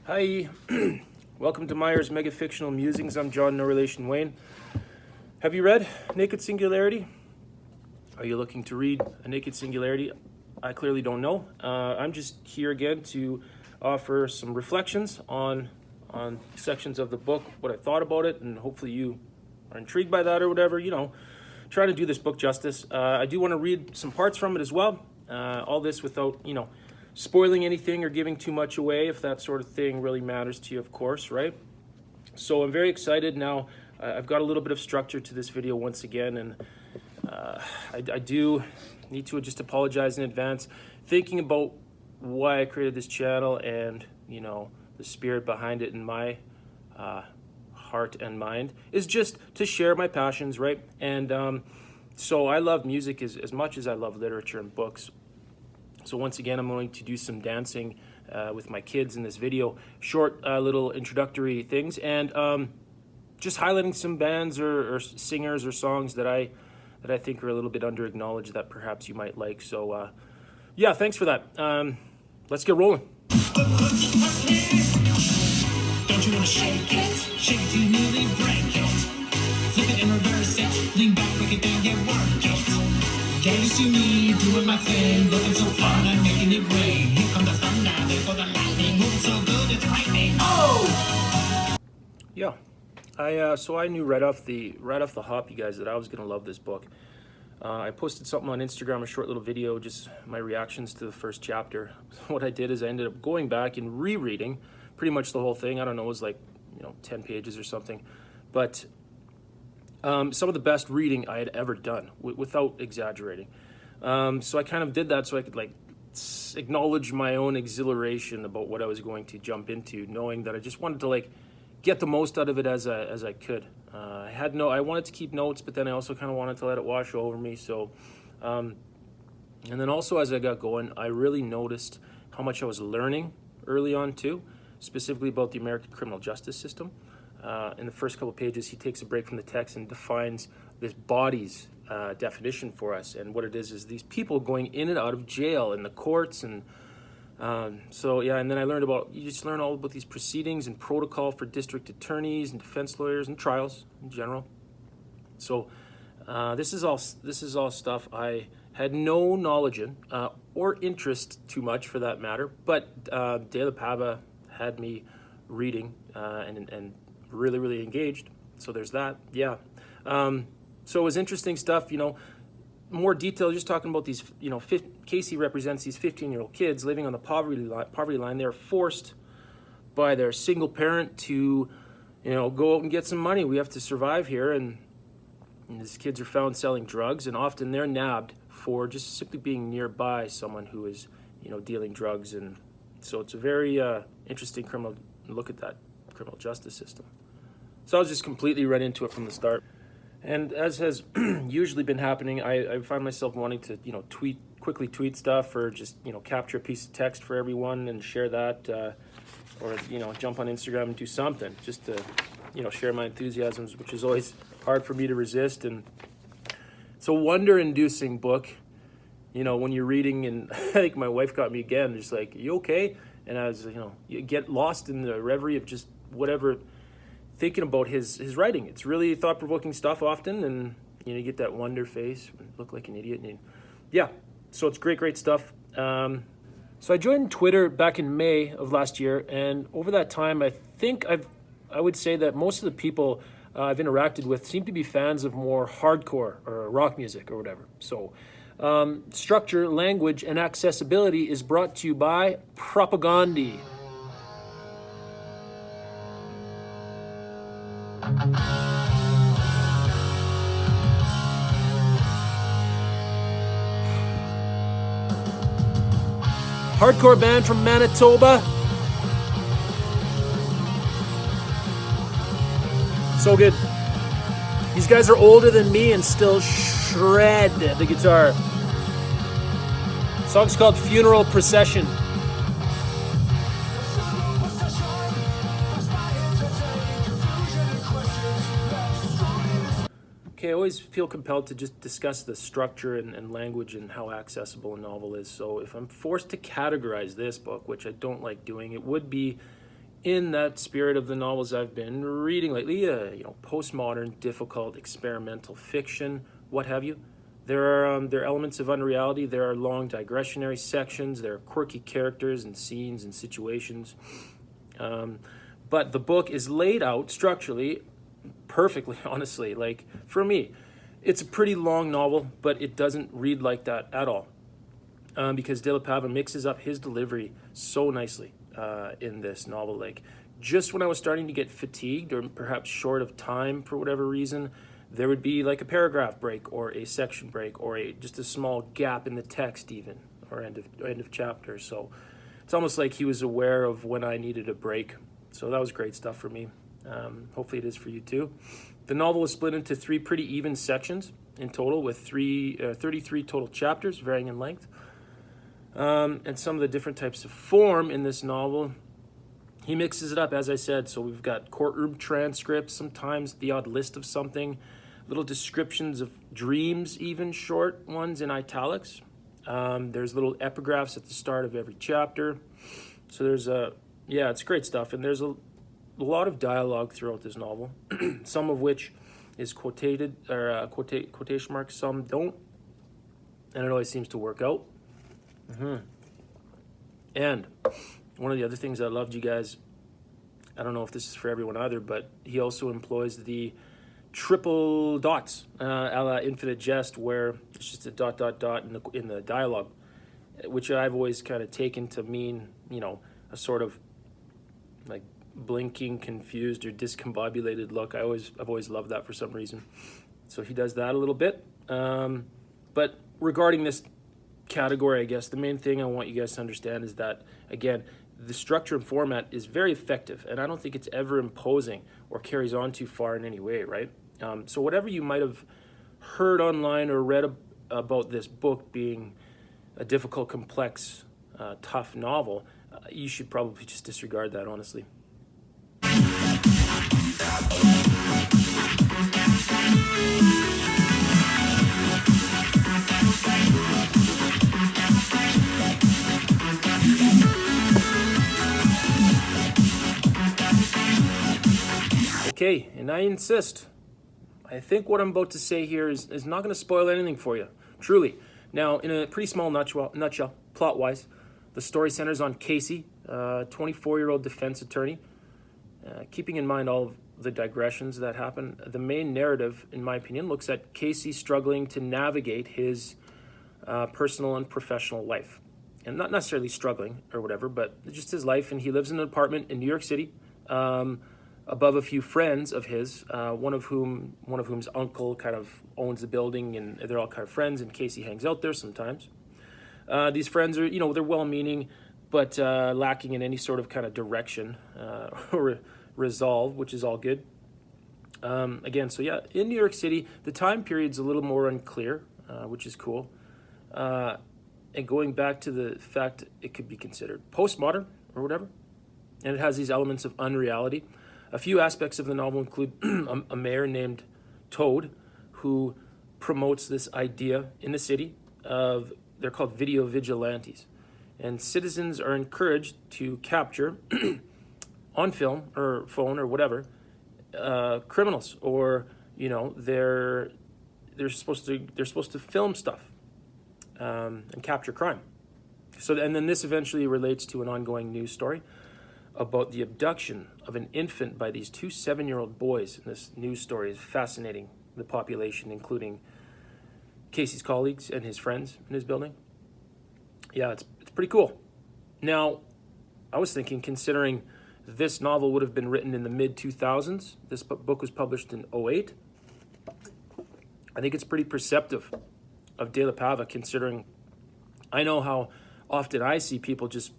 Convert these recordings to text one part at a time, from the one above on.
Hi, welcome to Meyer's Mega Fictional Musings. I'm John, no relation Wayne. Have you read Naked Singularity? Are you looking to read A Naked Singularity? I clearly don't know. I'm just here again to offer some reflections on sections of the book, what I thought about it, and hopefully you are intrigued by that or whatever, trying to do this book justice. I do want to read some parts from it as well. All this without, spoiling anything or giving too much away, if that sort of thing really matters to you, of course, right? So I'm very excited now. I've got a little bit of structure to this video once again, and I do need to just apologize in advance. Thinking about why I created this channel and, the spirit behind it in my heart and mind is just to share my passions, right? And so I love music as much as I love literature and books. So once again, I'm going to do some dancing with my kids in this video, short little introductory things, and just highlighting some bands or singers or songs that I think are a little bit under-acknowledged that perhaps you might like. So yeah, thanks for that. Let's get rolling. Don't you wanna shake it? Shake it till you nearly break it. Flip it and reverse it. Lean back, break it down, get work it. Can you see me doing my thing? Looking so fun, I'm making it rain. Here come the thunder, there for the lightning. Moving so good, it's frightening. Oh! Yeah, so I knew right off the hop, you guys, that I was gonna love this book. I posted something on Instagram, a short little video, just my reactions to the first chapter. What I did is I ended up going back and rereading pretty much the whole thing. I don't know, it was like 10 pages or something, but some of the best reading I had ever done, without exaggerating. So I kind of did that so I could acknowledge my own exhilaration about what I was going to jump into, knowing that I just wanted to get the most out of it as I could. I wanted to keep notes, but then I also kind of wanted to let it wash over me. So, and then also as I got going, I really noticed how much I was learning early on too, specifically about the American criminal justice system. In the first couple of pages, he takes a break from the text and defines this body's definition for us. And what it is these people going in and out of jail in the courts. And so, yeah, and then you just learn all about these proceedings and protocol for district attorneys and defense lawyers and trials in general. So this is all stuff I had no knowledge in or interest too much for that matter. But De La Pava had me reading and really, really engaged. So there's that. Yeah. So it was interesting stuff, more detail, just talking about these, Casey represents these 15-year-old kids living on the poverty line. They're forced by their single parent to, go out and get some money. We have to survive here. And these kids are found selling drugs, and often they're nabbed for just simply being nearby someone who is, dealing drugs. And so it's a very interesting look at that criminal justice system. So I was just completely right into it from the start. And as has usually been happening, I find myself wanting to, quickly tweet stuff or just, capture a piece of text for everyone and share that, or, jump on Instagram and do something just to, share my enthusiasms, which is always hard for me to resist. And it's a wonder-inducing book, when you're reading, and I think my wife got me again, just like, you okay? And I was, you get lost in the reverie of just whatever, thinking about his writing. It's really thought-provoking stuff often, and you get that wonder face, look like an idiot. And yeah, so it's great stuff. So I joined Twitter back in May of last year, and over that time, I think I would say that most of the people I've interacted with seem to be fans of more hardcore or rock music or whatever. So structure, language, and accessibility is brought to you by Propagandhi. Hardcore band from Manitoba. So good. These guys are older than me and still shred the guitar. The song's called Funeral Procession. Okay, I always feel compelled to just discuss the structure and language and how accessible a novel is. So if I'm forced to categorize this book, which I don't like doing, it would be in that spirit of the novels I've been reading lately, postmodern, difficult, experimental fiction, what have you. There are elements of unreality. There are long digressionary sections. There are quirky characters and scenes and situations. But the book is laid out structurally perfectly, honestly. Like, for me, it's a pretty long novel, but it doesn't read like that at all. Because De La Pava mixes up his delivery so nicely in this novel. Like, just when I was starting to get fatigued or perhaps short of time for whatever reason, there would be like a paragraph break or a section break or just a small gap in the text even, or end of chapter. So it's almost like he was aware of when I needed a break. So that was great stuff for me. Hopefully it is for you too. The novel is split into 3 pretty even sections in total, with 33 total chapters, varying in length. And some of the different types of form in this novel, he mixes it up, as I said. So we've got courtroom transcripts, sometimes the odd list of something, little descriptions of dreams, even short ones in italics. There's little epigraphs at the start of every chapter. So there's it's great stuff. And there's a lot of dialogue throughout this novel, some of which is quotation marks, some don't. And it always seems to work out. And one of the other things I loved, you guys, I don't know if this is for everyone either, but he also employs the triple dots, a la Infinite Jest, where it's just a ... in the dialogue, which I've always kind of taken to mean, a sort of like blinking, confused, or discombobulated look. I've always loved that for some reason. So he does that a little bit. But regarding this category, I guess the main thing I want you guys to understand is that, again, the structure and format is very effective, and I don't think it's ever imposing or carries on too far in any way, right? So whatever you might have heard online or read about this book being a difficult, complex, tough novel, you should probably just disregard that, honestly. Okay, and I insist. I think what I'm about to say here is not going to spoil anything for you, truly. Now, in a pretty small nutshell, plot-wise, the story centers on Casey, a 24-year-old defense attorney. Keeping in mind all of the digressions that happen, the main narrative, in my opinion, looks at Casey struggling to navigate his personal and professional life. And not necessarily struggling or whatever, but just his life. And he lives in an apartment in New York City, above a few friends of his, one of whom's uncle kind of owns the building, and they're all kind of friends, and Casey hangs out there sometimes. These friends are, they're well-meaning, but lacking in any sort of kind of direction or resolve, which is all good. Again, so yeah, in New York City, the time period's a little more unclear, which is cool. And going back to the fact it could be considered postmodern or whatever, and it has these elements of unreality. A few aspects of the novel include a mayor named Toad, who promotes this idea in the city of, they're called video vigilantes. And citizens are encouraged to capture on film or phone or whatever criminals, or they're supposed to film stuff and capture crime. So, and then this eventually relates to an ongoing news story about the abduction of an infant by these 2 7-year-old boys. And this news story is fascinating the population, including Casey's colleagues and his friends in his building. Yeah, it's pretty cool. Now, I was thinking, considering this novel would have been written in the mid-2000s, this book was published in 2008, I think it's pretty perceptive of De La Pava, considering I know how often I see people just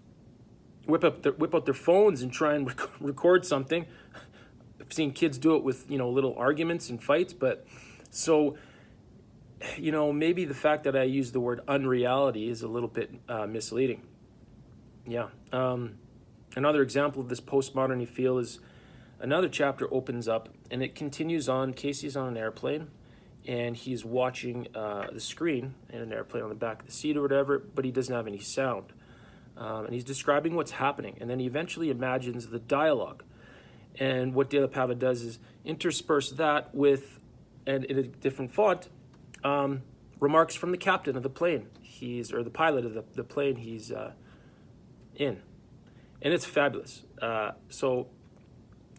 whip out their phones and try and record something. I've seen kids do it with, little arguments and fights, but so, maybe the fact that I use the word unreality is a little bit misleading. Yeah. Another example of this postmodern feel is another chapter opens up and it continues on. Casey's on an airplane and he's watching the screen in an airplane on the back of the seat or whatever, but he doesn't have any sound. And he's describing what's happening. And then he eventually imagines the dialogue. And what De La Pava does is intersperse that with, and in a different font, remarks from the captain of the plane. Or the pilot of the plane he's in. And it's fabulous. So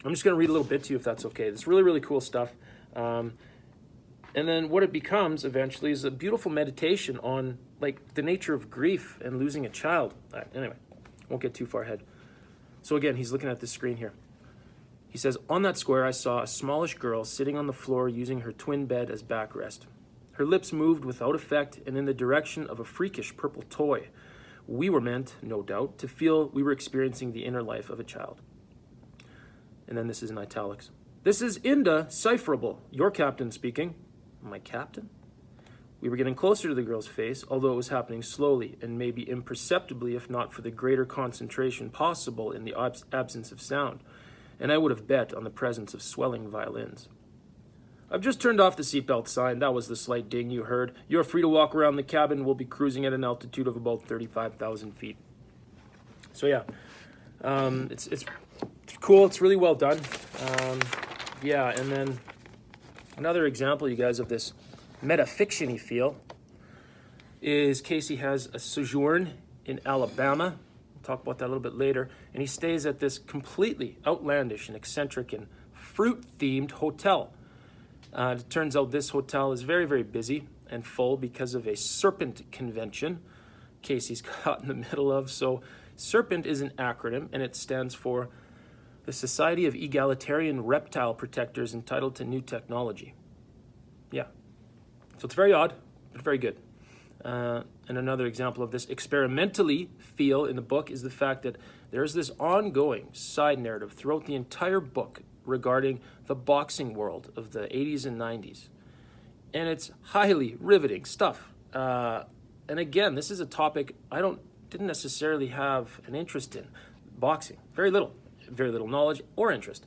I'm just going to read a little bit to you if that's okay. It's really, really cool stuff. And then what it becomes eventually is a beautiful meditation on like the nature of grief and losing a child. Anyway, won't get too far ahead. So again, he's looking at this screen here. He says, on that square, I saw a smallish girl sitting on the floor using her twin bed as backrest. Her lips moved without effect and in the direction of a freakish purple toy. We were meant, no doubt, to feel we were experiencing the inner life of a child. And then this is in italics. This is indecipherable. Your captain speaking. My captain? We were getting closer to the girl's face, although it was happening slowly and maybe imperceptibly if not for the greater concentration possible in the absence of sound. And I would have bet on the presence of swelling violins. I've just turned off the seatbelt sign. That was the slight ding you heard. You're free to walk around the cabin. We'll be cruising at an altitude of about 35,000 feet. So yeah, it's cool. It's really well done. Yeah, and then another example, you guys, of this metafiction-y feel is Casey has a sojourn in Alabama. We'll talk about that a little bit later. And he stays at this completely outlandish and eccentric and fruit-themed hotel. It turns out this hotel is very, very busy and full because of a serpent convention Casey's caught in the middle of. So serpent is an acronym, and it stands for the Society of Egalitarian Reptile Protectors Entitled to New Technology. Yeah. So it's very odd, but very good. And another example of this experimentally feel in the book is the fact that there's this ongoing side narrative throughout the entire book regarding the boxing world of the 80s and 90s. And it's highly riveting stuff. And again, this is a topic didn't necessarily have an interest in. Boxing, very little knowledge or interest.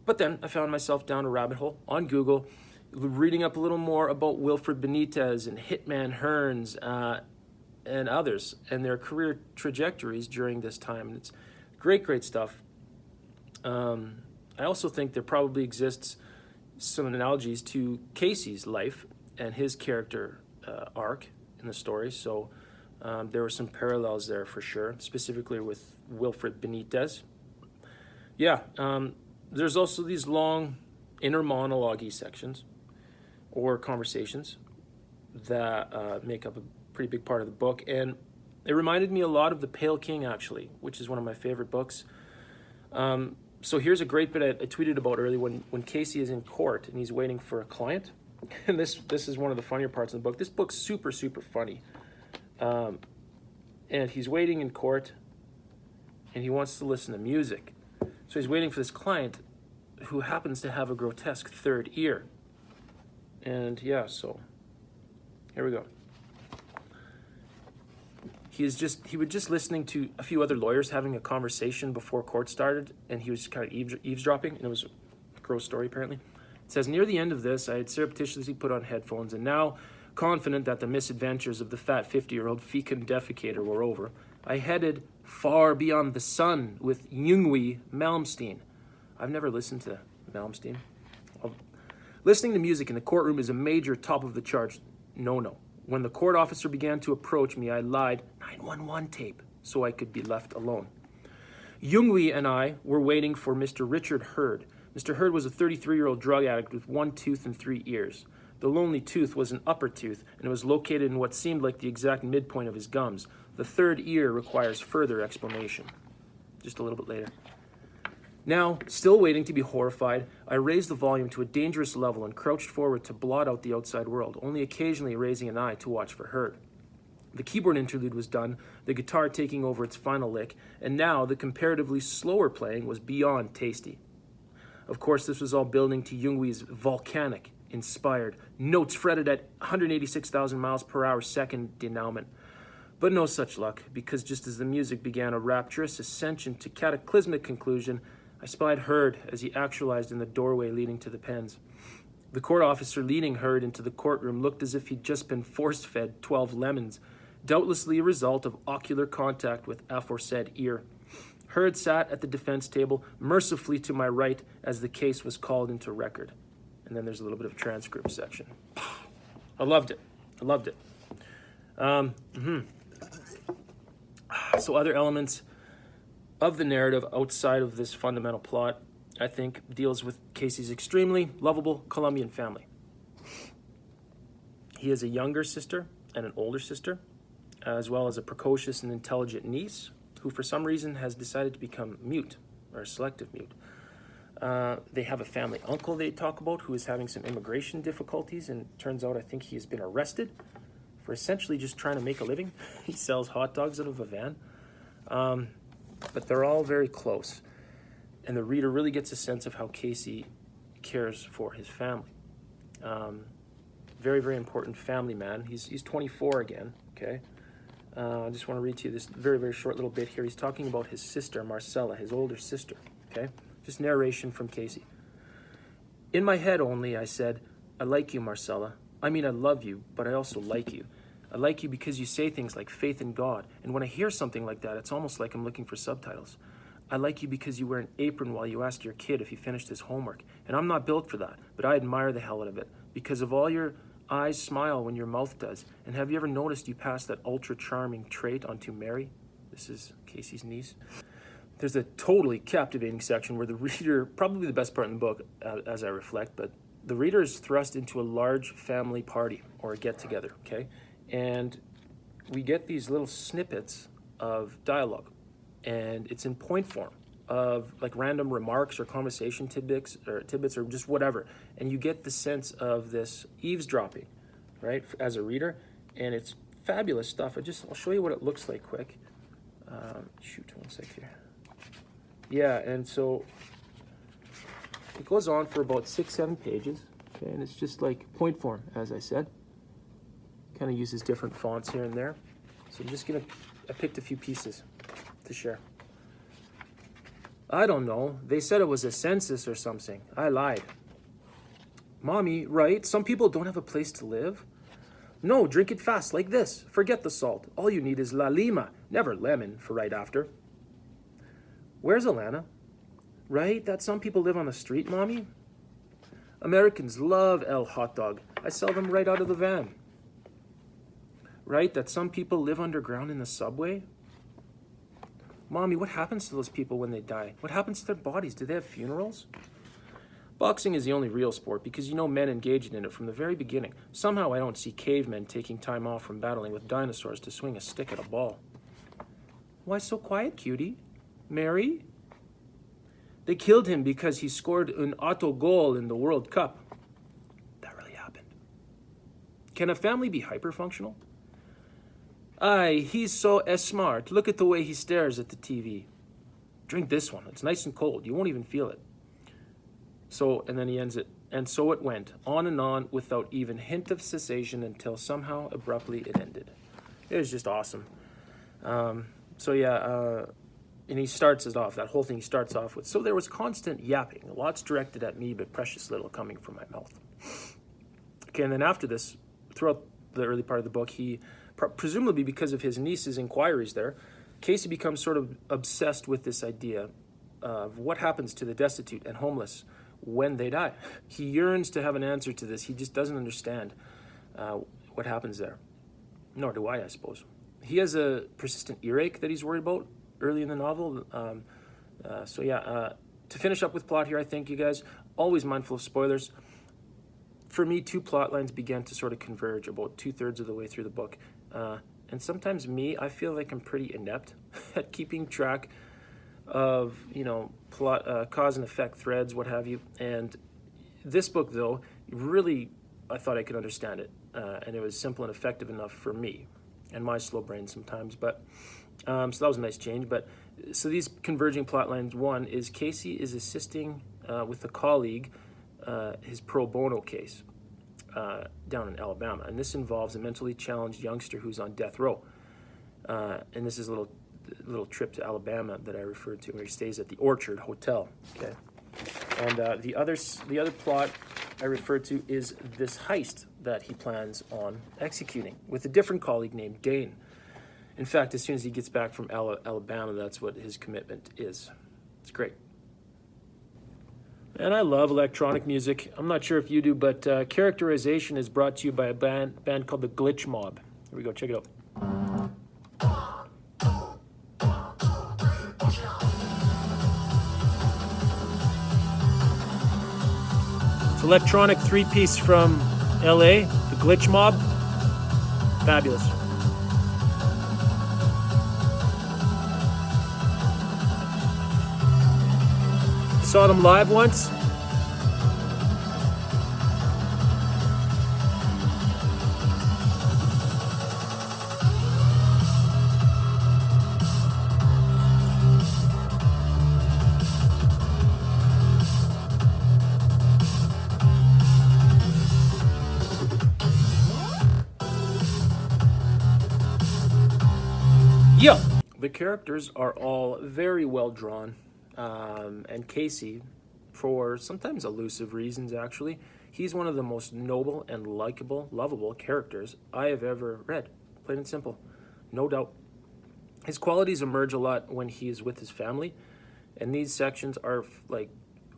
But then I found myself down a rabbit hole on Google, reading up a little more about Wilfred Benitez and Hitman Hearns and others and their career trajectories during this time. And it's great stuff. I also think there probably exists some analogies to Casey's life and his character arc in the story. So there were some parallels there for sure, specifically with Wilfred Benitez. Yeah, there's also these long inner monologue-y sections or conversations that make up a pretty big part of the book. And it reminded me a lot of The Pale King, actually, which is one of my favorite books. So here's a great bit I tweeted about earlier when Casey is in court and he's waiting for a client. And this is one of the funnier parts of the book. This book's super, super funny. And he's waiting in court and he wants to listen to music. So he's waiting for this client who happens to have a grotesque third ear. And yeah, so here we go. He was just listening to a few other lawyers having a conversation before court started, and he was kind of eavesdropping, and it was a gross story apparently. It says, near the end of this, I had surreptitiously put on headphones, and now, confident that the misadventures of the fat 50-year-old fecund defecator were over, I headed far beyond the sun with Yngwie Malmsteen. I've never listened to Malmsteen. Listening to music in the courtroom is a major top-of-the-charts no-no. When the court officer began to approach me, I lied 911 tape so I could be left alone. Yngwie and I were waiting for Mr. Richard Hurd. Mr. Hurd was a 33-year-old drug addict with one tooth and 3 ears. The lonely tooth was an upper tooth, and it was located in what seemed like the exact midpoint of his gums. The third ear requires further explanation. Just a little bit later. Now, still waiting to be horrified, I raised the volume to a dangerous level and crouched forward to blot out the outside world, only occasionally raising an eye to watch for Hurd. The keyboard interlude was done, the guitar taking over its final lick, and now the comparatively slower playing was beyond tasty. Of course, this was all building to Yngwie's volcanic, inspired, notes fretted at 186,000 miles per hour second denouement. But no such luck, because just as the music began a rapturous ascension to cataclysmic conclusion, I spied Hurd as he actualized in the doorway leading to the pens. The court officer leading Hurd into the courtroom looked as if he'd just been force-fed 12 lemons. doubtlessly a result of ocular contact with aforesaid ear. Hurd sat at the defense table, mercifully to my right, as the case was called into record. And then there's a little bit of a transcript section. I loved it. I loved it. So other elements of the narrative outside of this fundamental plot, I think, deals with Casey's extremely lovable Colombian family. He has a younger sister and an older sister, as well as a precocious and intelligent niece, who for some reason has decided to become mute, or a selective mute. They have a family uncle they talk about who is having some immigration difficulties, and turns out I think he has been arrested for essentially just trying to make a living. He sells hot dogs out of a van. But they're all very close. And the reader really gets a sense of how Casey cares for his family. Very, very important family man. He's 24 again, okay? I just want to read to you this very, very short little bit here. He's talking about his sister, Marcella, his older sister, okay? Just narration from Casey. In my head only, I said, I like you, Marcella. I mean, I love you, but I also like you. I like you because you say things like faith in God. And when I hear something like that, it's almost like I'm looking for subtitles. I like you because you wear an apron while you ask your kid if he finished his homework. And I'm not built for that, but I admire the hell out of it. Because of all your eyes smile when your mouth does. And have you ever noticed you pass that ultra charming trait onto Mary? This is Casey's niece. There's a totally captivating section where the reader, probably the best part in the book, as I reflect, but the reader is thrust into a large family party or a get-together, okay? And we get these little snippets of dialogue, and it's in point form of like random remarks or conversation tidbits or just whatever. And you get the sense of this eavesdropping, right, as a reader, and it's fabulous stuff. I'll show you what it looks like quick. Shoot, one sec here. Yeah, and so it goes on for about 6-7 pages, okay, and it's just like point form, as I said. Kind of uses different fonts here and there. So I picked a few pieces to share. I don't know. They said it was a census or something. I lied. Mommy, right? Some people don't have a place to live. No, drink it fast like this. Forget the salt. All you need is La Lima, never lemon for right after. Where's Alana? Right? That some people live on the street, Mommy? Americans love El hot dog. I sell them right out of the van. Right? That some people live underground in the subway? Mommy, what happens to those people when they die? What happens to their bodies? Do they have funerals? Boxing is the only real sport because you know men engaged in it from the very beginning. Somehow I don't see cavemen taking time off from battling with dinosaurs to swing a stick at a ball. Why so quiet, cutie? Mary? They killed him because he scored an autogol in the World Cup. That really happened. Can a family be hyperfunctional? Aye, he's so smart. Look at the way he stares at the TV. Drink this one. It's nice and cold. You won't even feel it. So, and then he ends it. And so it went, on and on, without even hint of cessation until somehow, abruptly, it ended. It was just awesome. And he starts it off, that whole thing starts off with, so there was constant yapping, lots directed at me, but precious little coming from my mouth. Okay, and then after this, throughout the early part of the book, he, presumably because of his niece's inquiries there, Casey becomes sort of obsessed with this idea of what happens to the destitute and homeless when they die. He yearns to have an answer to this. He just doesn't understand what happens there. Nor do I suppose. He has a persistent earache that he's worried about early in the novel. To finish up with plot here, I think, you guys, always mindful of spoilers. For me, two plot lines began to sort of converge about 2/3 of the way through the book. And sometimes I feel like I'm pretty inept at keeping track of, plot, cause and effect threads, what have you. And this book, though, really, I thought I could understand it. And it was simple and effective enough for me and my slow brain sometimes. But so that was a nice change. But so these converging plot lines, one is Casey is assisting with a colleague, his pro bono case down in Alabama. And this involves a mentally challenged youngster who's on death row. And this is a little trip to Alabama that I referred to, where he stays at the Orchard Hotel. Okay. And the other plot I referred to is this heist that he plans on executing with a different colleague named Dane. In fact, as soon as he gets back from Alabama, that's what his commitment is. It's great. And I love electronic music. I'm not sure if you do, but Characterization is brought to you by a band called the Glitch Mob. Here we go, check it out. It's electronic three-piece from LA, the Glitch Mob. Fabulous. Saw them live once. Yeah. The characters are all very well drawn. And Casey, for sometimes elusive reasons actually, he's one of the most noble and likable, lovable characters I have ever read. Plain and simple. No doubt. His qualities emerge a lot when he is with his family, and these sections are like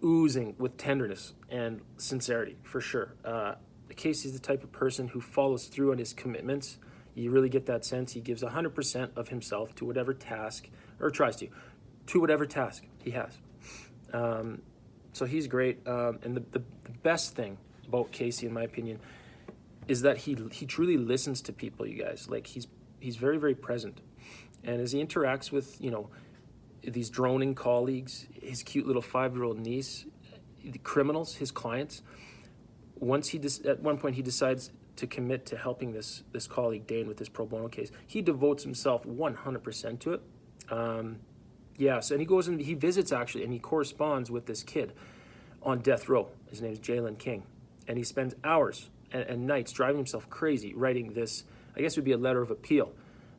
oozing with tenderness and sincerity, for sure. Casey's the type of person who follows through on his commitments. You really get that sense. He gives 100% of himself to whatever task, or tries to whatever task he has. So he's great. And the best thing about Casey, in my opinion, is that he truly listens to people, you guys. Like, he's very, very present. And as he interacts with, these droning colleagues, his cute little 5-year-old niece, the criminals, his clients, at one point he decides to commit to helping this colleague Dane with this pro bono case. He devotes himself 100% to it. Yes, and he goes and he visits actually, and he corresponds with this kid on death row. His name is Jalen King, and he spends hours and nights driving himself crazy writing this. I guess it would be a letter of appeal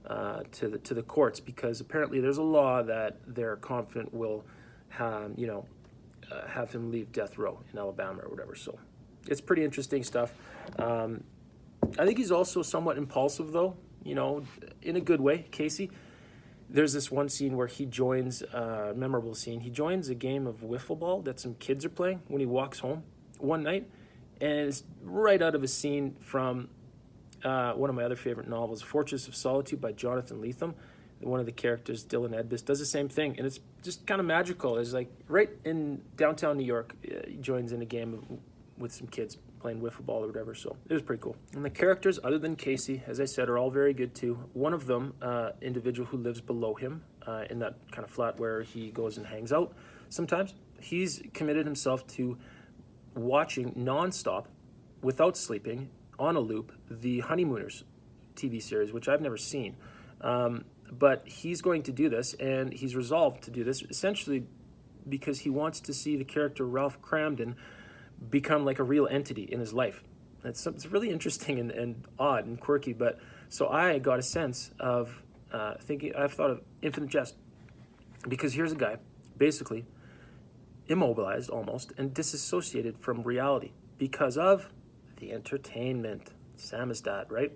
to the courts, because apparently there's a law that they're confident will, have him leave death row in Alabama or whatever. So it's pretty interesting stuff. I think he's also somewhat impulsive, though, in a good way, Casey. There's this one scene where he joins, a memorable scene. He joins a game of wiffle ball that some kids are playing when he walks home one night. And it's right out of a scene from one of my other favorite novels, Fortress of Solitude by Jonathan Lethem. One of the characters, Dylan Edbis, does the same thing. And it's just kind of magical. It's like right in downtown New York, he joins in a game with some kids playing wiffle ball or whatever, so it was pretty cool. And the characters, other than Casey, as I said, are all very good too. One of them, individual who lives below him in that kind of flat where he goes and hangs out sometimes, he's committed himself to watching nonstop, without sleeping, on a loop, the Honeymooners TV series, which I've never seen. But he's going to do this, and he's resolved to do this essentially because he wants to see the character Ralph Cramden become like a real entity in his life. It's really interesting and odd and quirky, but so I got a sense of I've thought of Infinite Jest, because here's a guy basically immobilized almost and disassociated from reality because of the entertainment. Samizdat, right?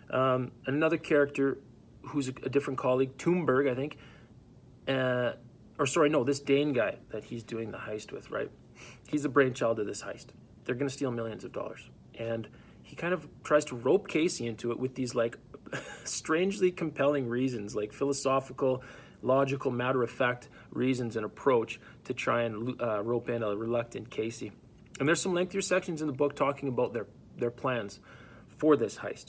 Another character who's a different colleague, Toomberg, I think, this Dane guy that he's doing the heist with, right? He's the brainchild of this heist. They're going to steal millions of dollars. And he kind of tries to rope Casey into it with these like strangely compelling reasons, like philosophical, logical, matter-of-fact reasons and approach to try and rope in a reluctant Casey. And there's some lengthier sections in the book talking about their plans for this heist.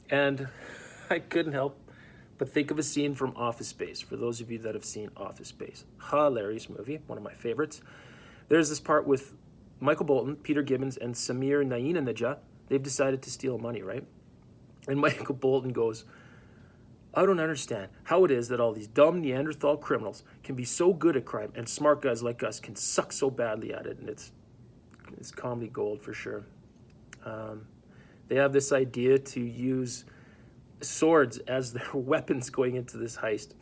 And I couldn't help but think of a scene from Office Space, for those of you that have seen Office Space. Hilarious movie, one of my favorites. There's this part with Michael Bolton, Peter Gibbons, and Samir Nainanajah. They've decided to steal money, right? And Michael Bolton goes, I don't understand how it is that all these dumb Neanderthal criminals can be so good at crime and smart guys like us can suck so badly at it. And it's comedy gold for sure. They have this idea to use swords as their weapons going into this heist.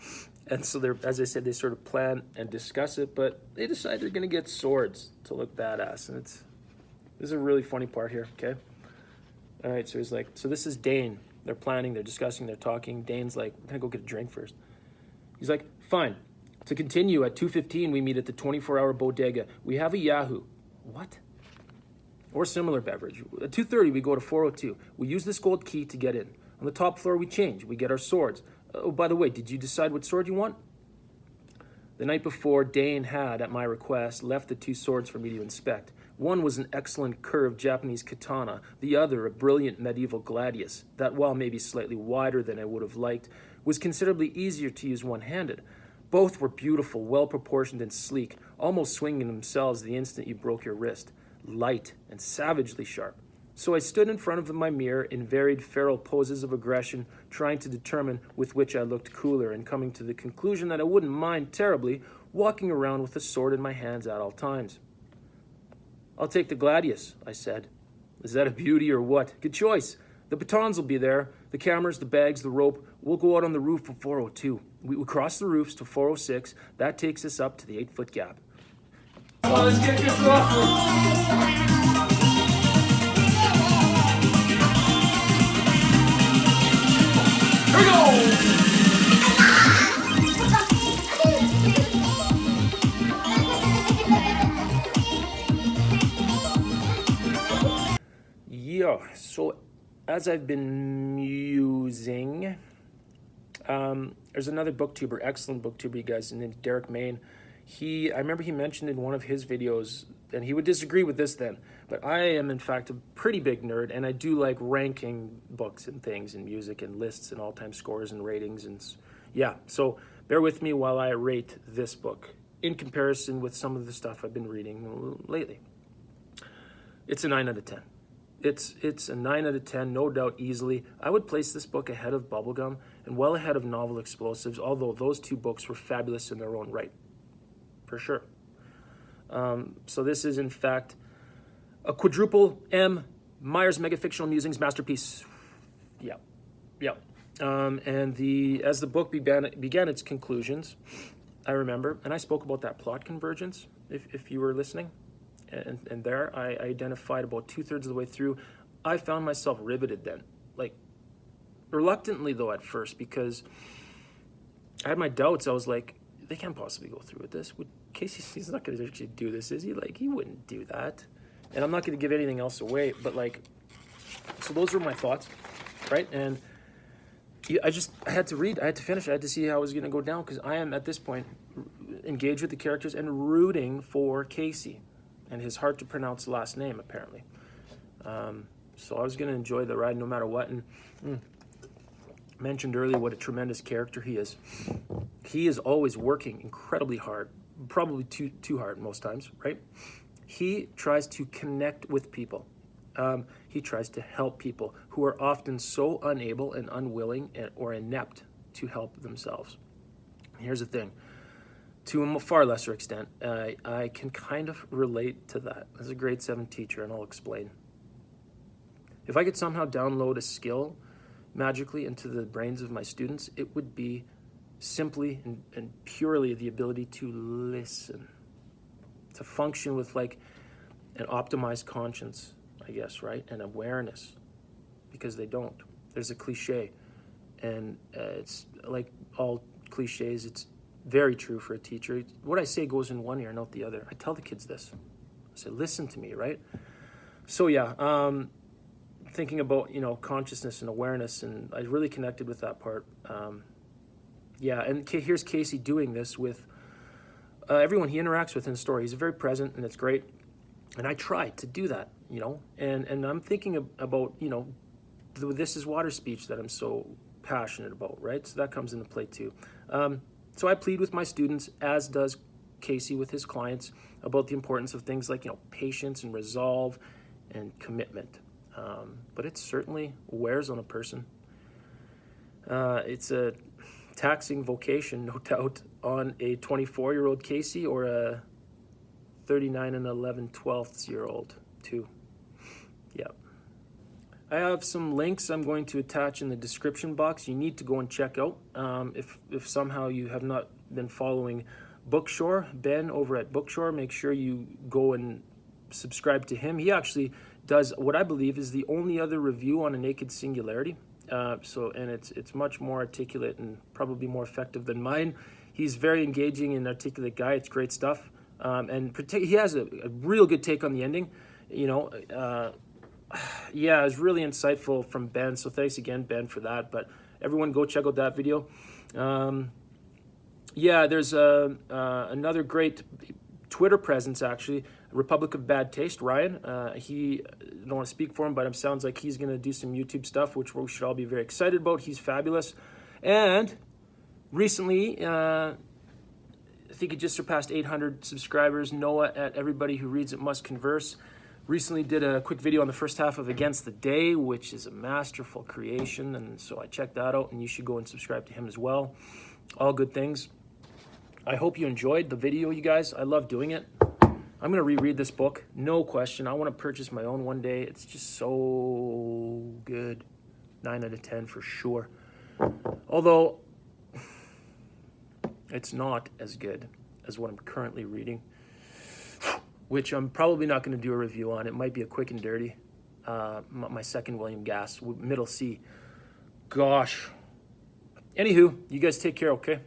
And so as I said, they sort of plan and discuss it, but they decide they're going to get swords to look badass. And this is a really funny part here, okay? All right, so he's like, so this is Dane. They're planning, they're discussing, they're talking. Dane's like, we're gonna go get a drink first. He's like, fine. To continue, at 2:15, we meet at the 24-hour bodega. We have a Yahoo. What? Or similar beverage. At 2:30, we go to 402. We use this gold key to get in. On the top floor, we change. We get our swords. Oh, by the way, did you decide what sword you want? The night before, Dane had, at my request, left the 2 swords for me to inspect. One was an excellent curved Japanese katana, the other a brilliant medieval gladius that, while maybe slightly wider than I would have liked, was considerably easier to use one-handed. Both were beautiful, well-proportioned and sleek, almost swinging themselves the instant you broke your wrist. Light and savagely sharp. So I stood in front of my mirror in varied feral poses of aggression, trying to determine with which I looked cooler and coming to the conclusion that I wouldn't mind terribly walking around with a sword in my hands at all times. I'll take the gladius, I said. Is that a beauty or what? Good choice. The batons will be there, the cameras, the bags, the rope. We'll go out on the roof for 402. We cross the roofs to 406. That takes us up to the 8-foot gap. Oh, let's get this off. Here we go! Yeah, so as I've been musing, there's another booktuber, excellent booktuber, you guys, named Derek Main. I remember he mentioned in one of his videos, and he would disagree with this then, but I am in fact a pretty big nerd, and I do like ranking books and things and music and lists and all-time scores and ratings, and yeah, so bear with me while I rate this book in comparison with some of the stuff I've been reading lately. It's a 9 out of 10. It's a 9 out of 10, no doubt, easily. I would place this book ahead of Bubblegum and well ahead of Novel Explosives, although those 2 books were fabulous in their own right, for sure. So this is, in fact, a quadruple M Myers Megafictional Musings masterpiece. Yeah. And as the book began its conclusions, I remember, and I spoke about that plot convergence, if you were listening. And there, I identified about 2/3 of the way through. I found myself riveted then, like reluctantly though at first, because I had my doubts. I was like, they can't possibly go through with this. Would Casey? He's not going to actually do this, is he? Like, he wouldn't do that. And I'm not going to give anything else away. But like, so those were my thoughts, right? And I had to read. I had to finish. I had to see how it was going to go down, because I am at this point engaged with the characters and rooting for Casey and his hard to pronounce last name, apparently. So I was going to enjoy the ride no matter what. And mentioned earlier what a tremendous character he is. He is always working incredibly hard, probably too hard most times, right? He tries to connect with people. He tries to help people who are often so unable and unwilling or inept to help themselves. Here's the thing. To a far lesser extent, I can kind of relate to that as a grade 7 teacher, and I'll explain. If I could somehow download a skill magically into the brains of my students, it would be simply and purely the ability to listen, to function with like an optimized conscience, I guess, right? And awareness, because they don't. There's a cliche, and it's like all cliches, it's very true for a teacher. What I say goes in one ear and out the other. I tell the kids this. I say, listen to me, right? So yeah, thinking about, consciousness and awareness, and I really connected with that part. Yeah, and here's Casey doing this with everyone he interacts with in the story. He's very present, and it's great. And I try to do that, and I'm thinking about, the This Is Water speech that I'm so passionate about, right? So that comes into play too. So I plead with my students, as does Casey with his clients, about the importance of things like, patience and resolve and commitment. But it certainly wears on a person. It's a taxing vocation, no doubt, on a 24-year-old Casey or a 39 and 11/12-year-old too. Yeah. I have some links I'm going to attach in the description box. You need to go and check out. If somehow you have not been following Bookshore, Ben over at Bookshore, make sure you go and subscribe to him. He actually does what I believe is the only other review on A Naked Singularity. And it's much more articulate and probably more effective than mine. He's very engaging and articulate guy. It's great stuff. He has a real good take on the ending. Yeah, it was really insightful from Ben. So thanks again, Ben, for that. But everyone go check out that video. Yeah, there's another great Twitter presence, actually, Republic of Bad Taste, Ryan. I don't want to speak for him, but it sounds like he's going to do some YouTube stuff, which we should all be very excited about. He's fabulous. And recently, I think he just surpassed 800 subscribers. Noah at Everybody Who Reads It Must Converse recently did a quick video on the first half of Against the Day, which is a masterful creation. And so I checked that out, and you should go and subscribe to him as well. All good things. I hope you enjoyed the video, you guys. I love doing it. I'm going to reread this book, no question. I want to purchase my own one day. It's just so good. 9 out of 10 for sure. Although, it's not as good as what I'm currently reading, which I'm probably not going to do a review on. It might be a quick and dirty. My second William Gass, Middle C. Gosh. Anywho, you guys take care, okay?